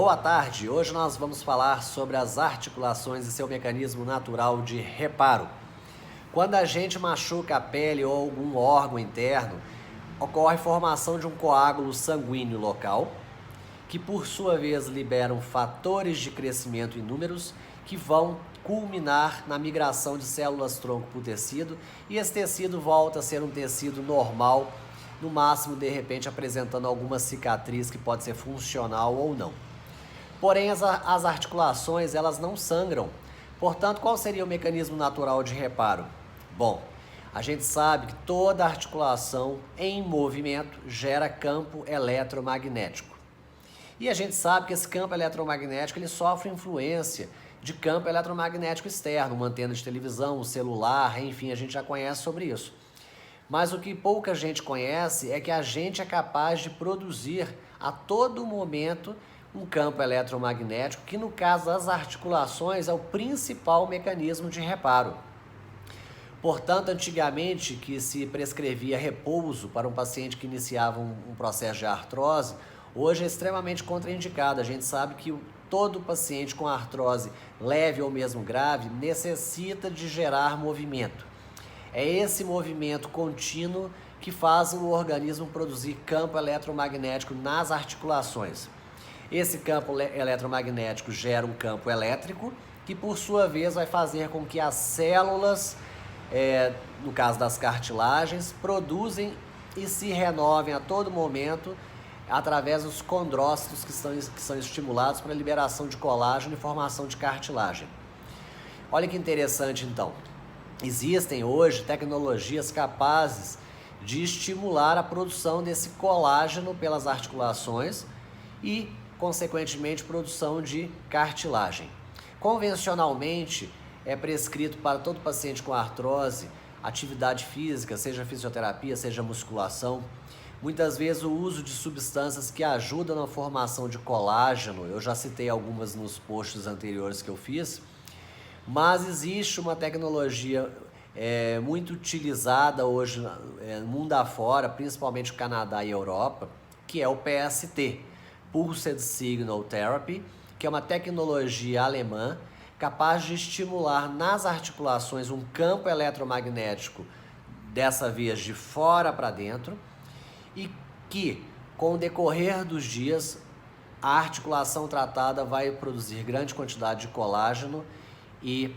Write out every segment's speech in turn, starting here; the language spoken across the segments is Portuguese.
Boa tarde, hoje nós vamos falar sobre as articulações e seu mecanismo natural de reparo. Quando a gente machuca a pele ou algum órgão interno, ocorre formação de um coágulo sanguíneo local, que por sua vez liberam fatores de crescimento inúmeros que vão culminar na migração de células-tronco para o tecido, e esse tecido volta a ser um tecido normal, no máximo, de repente, apresentando alguma cicatriz que pode ser funcional ou não. Porém, as articulações, elas não sangram. Portanto, qual seria o mecanismo natural de reparo? Bom, a gente sabe que toda articulação em movimento gera campo eletromagnético. E a gente sabe que esse campo eletromagnético ele sofre influência de campo eletromagnético externo, uma antena de televisão, um celular, enfim, a gente já conhece sobre isso. Mas o que pouca gente conhece é que a gente é capaz de produzir a todo momento um campo eletromagnético, que no caso das articulações é o principal mecanismo de reparo. Portanto, antigamente que se prescrevia repouso para um paciente que iniciava um processo de artrose, hoje é extremamente contraindicado. A gente sabe que todo paciente com artrose leve ou mesmo grave necessita de gerar movimento. É esse movimento contínuo que faz o organismo produzir campo eletromagnético nas articulações. Esse campo eletromagnético gera um campo elétrico, que por sua vez vai fazer com que as células, no caso das cartilagens, produzem e se renovem a todo momento através dos condrócitos que são estimulados para a liberação de colágeno e formação de cartilagem. Olha que interessante então. Existem hoje tecnologias capazes de estimular a produção desse colágeno pelas articulações e, consequentemente, produção de cartilagem. Convencionalmente, é prescrito para todo paciente com artrose atividade física, seja fisioterapia, seja musculação. Muitas vezes o uso de substâncias que ajudam na formação de colágeno, eu já citei algumas nos posts anteriores que eu fiz, mas existe uma tecnologia muito utilizada hoje no mundo afora, principalmente no Canadá e Europa, que é o PST, Pulsed Signal Therapy, que é uma tecnologia alemã capaz de estimular nas articulações um campo eletromagnético, dessa vez de fora para dentro, e que, com o decorrer dos dias, a articulação tratada vai produzir grande quantidade de colágeno e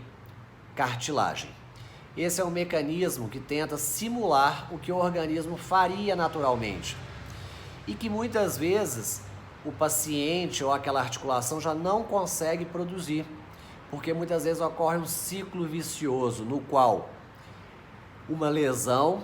cartilagem. Esse é um mecanismo que tenta simular o que o organismo faria naturalmente e que muitas vezes o paciente ou aquela articulação já não consegue produzir, porque muitas vezes ocorre um ciclo vicioso no qual uma lesão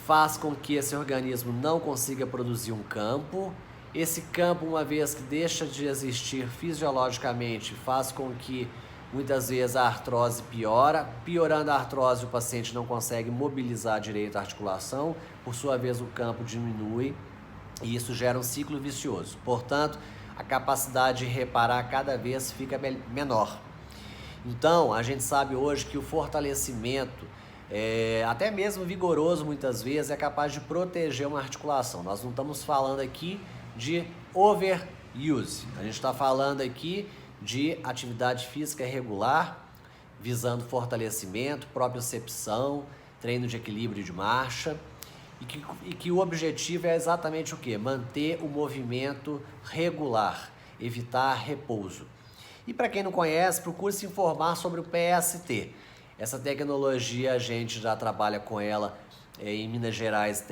faz com que esse organismo não consiga produzir um campo. Esse campo, uma vez que deixa de existir fisiologicamente, faz com que muitas vezes a artrose piora. Piorando a artrose, o paciente não consegue mobilizar direito a articulação, por sua vez o campo diminui e isso gera um ciclo vicioso. Portanto, a capacidade de reparar cada vez fica menor. Então, a gente sabe hoje que o fortalecimento, até mesmo vigoroso muitas vezes, é capaz de proteger uma articulação. Nós não estamos falando aqui de overuse, a gente está falando aqui de atividade física regular, visando fortalecimento, propriocepção, treino de equilíbrio de marcha, e que o objetivo é exatamente o quê? Manter o movimento regular, evitar repouso. E para quem não conhece, procure se informar sobre o PST. Essa tecnologia a gente já trabalha com ela em Minas Gerais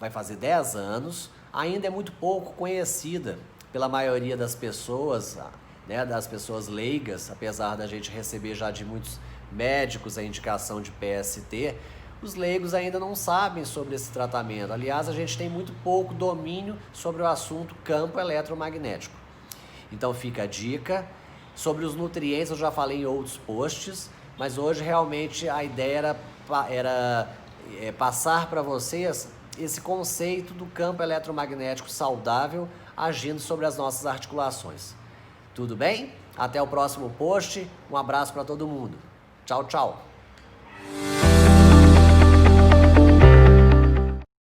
vai fazer 10 anos, ainda é muito pouco conhecida pela maioria das pessoas, né, das pessoas leigas, apesar da gente receber já de muitos médicos a indicação de PST, os leigos ainda não sabem sobre esse tratamento. Aliás, a gente tem muito pouco domínio sobre o assunto campo eletromagnético. Então fica a dica. Sobre os nutrientes eu já falei em outros posts, mas hoje realmente a ideia era passar para vocês esse conceito do campo eletromagnético saudável agindo sobre as nossas articulações. Tudo bem? Até o próximo post. Um abraço para todo mundo. Tchau, tchau.